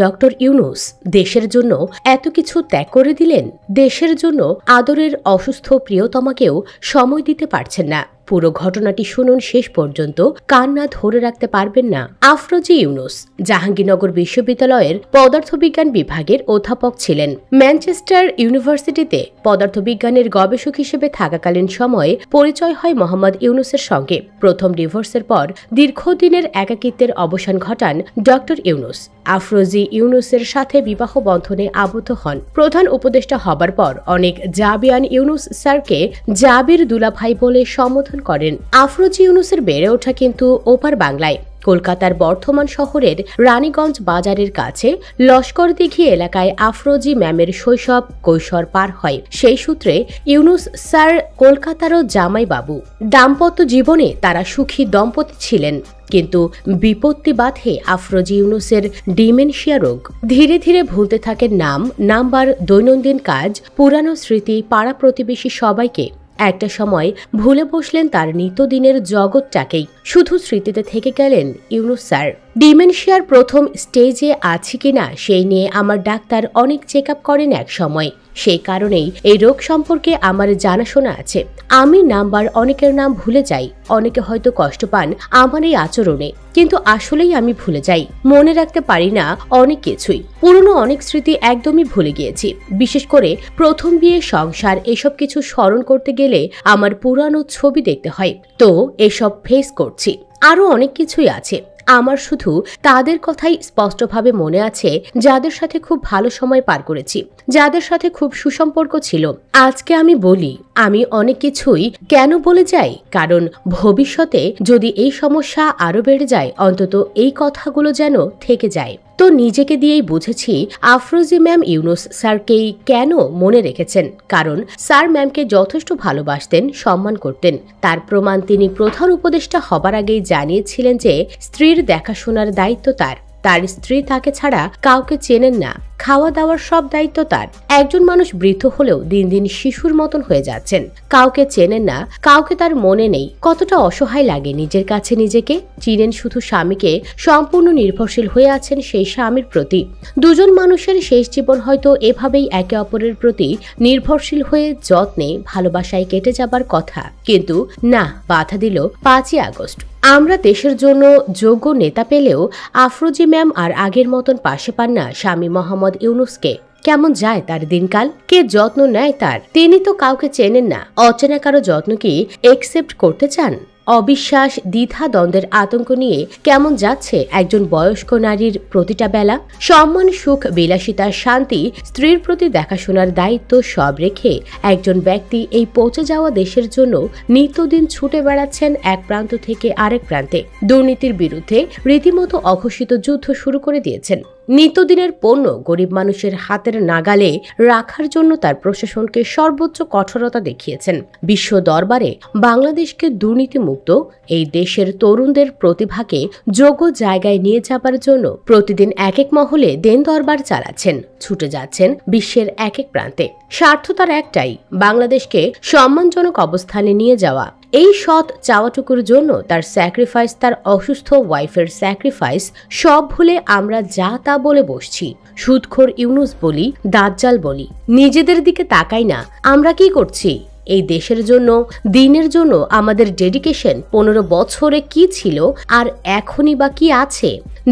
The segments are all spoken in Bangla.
ডক্টর ইউনূস দেশের জন্য এত কিছু ত্যাগ করে দিলেন। দেশের জন্য আদরের অসুস্থ প্রিয়তমাকেও সময় দিতে পারছেন না। পুরো ঘটনাটি শুনুন শেষ পর্যন্ত, কান্না ধরে রাখতে পারবেন না। আফরোজা ইউনূস জাহাঙ্গীরনগর বিশ্ববিদ্যালয়ের পদার্থবিজ্ঞান বিভাগের অধ্যাপক ছিলেন। ম্যানচেস্টার ইউনিভার্সিটিতে পদার্থবিজ্ঞানের গবেষক হিসেবে থাকাকালীন সময়ে পরিচয় হয় মোহাম্মদ ইউনূসের সঙ্গে। প্রথম ডিভোর্সের পর দীর্ঘদিনের একাকিত্বের অবসান ঘটান ডক্টর ইউনূস। আফরোজা ইউনূসের সাথে বিবাহ বন্ধনে আবদ্ধ হন। প্রধান উপদেষ্টা হবার পর অনেক জাবিয়ান ইউনূস স্যারকে জাবির দুলাভাই বলে সম্বোধন করেন। আফরোজা ইউনূসের বেড়ে ওঠা কিন্তু ওপার বাংলায়। কলকাতার বর্ধমান শহরের রানীগঞ্জ বাজারের কাছে লস্করদিঘি এলাকায় আফরোজা ম্যামের শৈশব কৈশোর পার হয়। সেই সূত্রে ইউনূস স্যার কলকাতারও জামাইবাবু। দাম্পত্য জীবনে তারা সুখী দম্পতি ছিলেন, কিন্তু বিপত্তি বাধে আফরোজা ইউনূসের ডিমেনশিয়া রোগ। ধীরে ধীরে ভুলতে থাকেন নাম, নাম্বার, দৈনন্দিন কাজ, পুরানো স্মৃতি, পাড়া প্রতিবেশী সবাইকে। একটা সময় ভুলে বসলেন তার নিত্যদিনের জগৎটাকেই। শুধু স্মৃতিতে থেকে গেলেন ইউনূস স্যার। ডিমেনশিয়ার প্রথম স্টেজে আছে কিনা সেই নিয়ে আমার ডাক্তার অনেক চেক আপ করেন এক সময়। সেই কারণেই এই রোগ সম্পর্কে আমার জানাশোনা আছে। আমি নাম্বার, অনেকের নাম ভুলে যাই। অনেকে হয়তো কষ্ট পান আমার এই আচরণে, কিন্তু আসলেই আমি ভুলে যাই। মনে রাখতে পারি না অনেক কিছুই। পুরনো অনেক স্মৃতি একদমই ভুলে গিয়েছি। বিশেষ করে প্রথম বিয়ে, সংসার, এসব কিছু স্মরণ করতে গেলে আমার পুরানো ছবি দেখতে হয়। তো এসব ফেস করছি। আরো অনেক কিছুই আছে। আমার শুধু তাদের কথাই স্পষ্টভাবে মনে আছে যাদের সাথে খুব ভালো সময় পার করেছি, যাদের সাথে খুব সুসম্পর্ক ছিল। আজকে আমি বলি, আমি অনেক কিছুই কেন বলে যাই, কারণ ভবিষ্যতে যদি এই সমস্যা আরো বেড়ে যায়, অন্তত এই কথাগুলো যেন থেকে যায়। তো নিজেকে দিয়েই বুঝেছি আফরোজা ম্যাম ইউনূস স্যারকেই কেন মনে রেখেছেন, কারণ স্যার ম্যামকে যথেষ্ট ভালোবাসতেন, সম্মান করতেন। তার প্রমাণ তিনি প্রধান উপদেষ্টা হবার আগেই জানিয়েছিলেন যে স্ত্রীর দেখাশোনার দায়িত্ব তার। তার স্ত্রী তাকে ছাড়া কাউকে চেনেন না। খাওয়া দাওয়ার সব দায়িত্ব তার। একজন মানুষ বৃদ্ধ হলেও দিন দিন শিশুর মতন হয়ে যাচ্ছেন। কাউকে চেনেন না, কাউকে তার মনে নেই। কতটা অসহায় লাগে নিজের কাছে নিজেকে। চিনেন শুধু স্বামীকে, সম্পূর্ণ নির্ভরশীল হয়ে আছেন সেই স্বামীর প্রতি। দুজন মানুষের শেষ জীবন হয়তো এভাবেই একে অপরের প্রতি নির্ভরশীল হয়ে যত্নে, ভালোবাসায় কেটে যাবার কথা। কিন্তু না, বাধা দিল 5ই আগস্ট। আমরা দেশের জন্য যোগ্য নেতা পেলেও আফরোজা ম্যাম আর আগের মতন পাশে পান না স্বামী মোহাম্মদ ইউনূসকে। কেমন যায় তার দিনকাল? কে যত্ন নেয় তার? তিনি তো কাউকে চেনেন না। অচেনা কারো যত্ন কি একসেপ্ট করতে চান? অবিশ্বাস, দ্বিধা, দ্বন্দ্বের আতঙ্ক নিয়ে কেমন যাচ্ছে একজন বয়স্ক নারীর প্রতিটা বেলা। সম্মান, সুখ, বিলাসিতা, শান্তি, স্ত্রীর প্রতি দেখাশোনার দায়িত্ব সব রেখে একজন ব্যক্তি এই পচে যাওয়া দেশের জন্য নিত্যদিন ছুটে বেড়াচ্ছেন এক প্রান্ত থেকে আরেক প্রান্তে। দুর্নীতির বিরুদ্ধে রীতিমতো অঘোষিত যুদ্ধ শুরু করে দিয়েছেন। নিত্যদিনের পণ্য গরিব মানুষের হাতের নাগালে রাখার জন্য তার প্রশাসনকে সর্বোচ্চ কঠোরতা দেখিয়েছেন। বিশ্ব দরবারে বাংলাদেশকে দুর্নীতিমুক্ত, এই দেশের তরুণদের প্রতিভাকে যোগ্য জায়গায় নিয়ে যাবার জন্য প্রতিদিন এক এক মহলে দেন দরবার চালাচ্ছেন। ছুটে যাচ্ছেন বিশ্বের এক এক প্রান্তে। স্বার্থ তার একটাই, বাংলাদেশকে সম্মানজনক অবস্থানে নিয়ে যাওয়া। এই সৎ চাওয়াটুকুর জন্য তার স্যাক্রিফাইস, তার অসুস্থ ওয়াইফের স্যাক্রিফাইস সব ভুলে আমরা যা তা বলে বসছি। সুদখোর ইউনূস বলি, দাজ্জাল বলি, নিজেদের দিকে তাকাই না। আমরা কি করছি? এই দেশের জন্য, দিনের জন্য আমাদের ডেডিকেশন 15 বছরে কি ছিল আর এখনই বা কি আছে?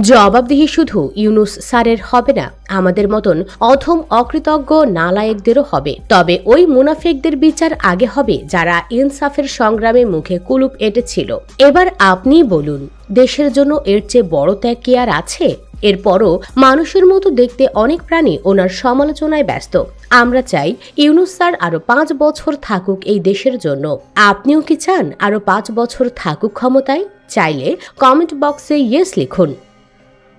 জবাবদিহি শুধু ইউনূস স্যারের হবে না, আমাদের মতন অধম, অকৃতজ্ঞ, নালায়েকদেরও হবে। তবে ওই মুনাফিকদের বিচার আগে হবে যারা ইনসাফের সংগ্রামে মুখে কুলুপ এঁটেছিল। এবার আপনিই বলুন, দেশের জন্য এর চেয়ে বড় ত্যাগ কি আর আছে? এরপরও মানুষের মতো দেখতে অনেক প্রাণী ওনার সমালোচনায় ব্যস্ত। আমরা চাই ইউনূস স্যার আরো 5 বছর থাকুক এই দেশের জন্য। আপনিও কি চান আরো 5 বছর থাকুক ক্ষমতায়? চাইলে কমেন্ট বক্সে ইয়েস লিখুন।